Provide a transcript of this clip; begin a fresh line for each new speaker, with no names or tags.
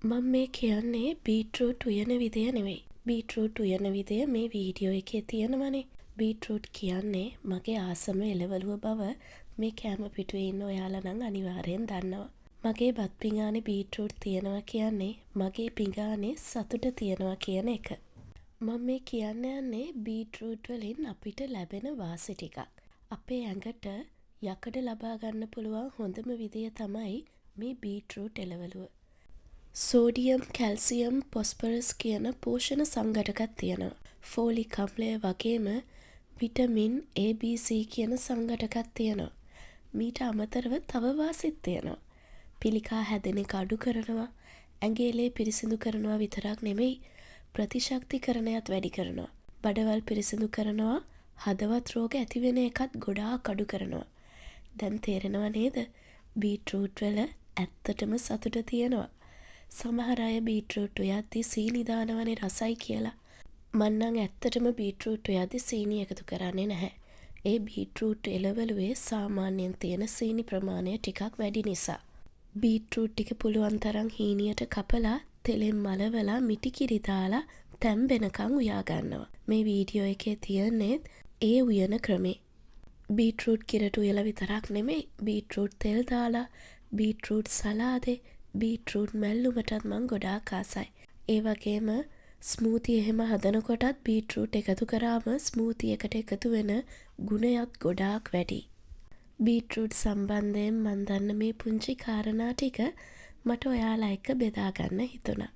මම මේ කියන්නේ බීට්රූට් උයන විදය නෙවෙයි. බීට්රූට් උයන විදය මේ වීඩියෝ එකේ තියෙනවනේ. බීට්රූට් කියන්නේ මගේ ආසම එළවලුව බව මේ කෑම පිටුවේ ඉන්න ඔයාලා නම් අනිවාර්යෙන් දන්නවා. මගේ බත් පිඟානේ බීට්රූට් තියෙනවා කියන්නේ මගේ පිඟානේ සතුට තියෙනවා කියන එක. මම මේ කියන්න යන්නේ බීට්රූට් වලින් අපිට ලැබෙන වාසි ටිකක්. අපේ ඇඟට යකඩ ලබා ගන්න පුළුවන් හොඳම විදිය තමයි මේ බීට්රූට් එළවලුව. සෝඩියම්, කැල්සියම්, පොස්පරස් කියන පෝෂණ සංඝටකත් තියෙනවා. ෆෝලික් අම්ලය වගේම විටමින් A, B, C කියන සංඝටකත් තියෙනවා. මීට අමතරව තව වාසිත් තියෙනවා. පිළිකා හැදෙන එක අඩු කරනවා, ඇඟේ ලේ පිරිසිදු කරනවා විතරක් නෙමෙයි ප්‍රතිශක්තිකරණයත් වැඩි කරනවා. බඩවැල් පිරිසිදු කරනවා, හදවත් රෝග ඇති වෙන එකත් ගොඩාක් අඩු කරනවා. දැන් තේරෙනව නේද? බීට්රූට් වල ඇත්තටම සතුට තියෙනවා. සමහර අය බීට්රූට් උයද්දි සීනි දානවනේ රසයි කියලා. මං නම් ඇත්තටම බීට්රූට් උයද්දි සීනි එකතු කරන්නේ නැහැ. ඒ බීට්රූට් එළවලුවේ සාමාන්‍යයෙන් තියෙන සීනි ප්‍රමාණය ටිකක් වැඩි නිසා. බීට්රූට් ටික පුළුවන් තරම් හීනියට කපලා තෙලෙන් මලවලා මිටිකිරි දාලා තැම්බෙනකන් උයා ගන්නවා. මේ වීඩියෝ එකේ තියෙන්නේ ඒ උයන ක්‍රමේ. බීට්රූට් කිරට උයලා විතරක් නෙමෙයි බීට්රූට් තෙල් දාලා බීට්රූට් සලාදේ බීට්රූට් මැල්ලුමටත් මං ගොඩාක් ආසයි. ඒ වගේම ස්මූති එහෙම හදනකොටත් බීට්රූට් එකතු කරාම ස්මූති එකට එකතු වෙන ගුණයත් ගොඩාක් වැඩි. බීට්රූට් සම්බන්ධයෙන් මන් දන්න මේ පුංචි කාරණා ටික මට ඔයාලා එක්ක බෙදා ගන්න හිතුණා.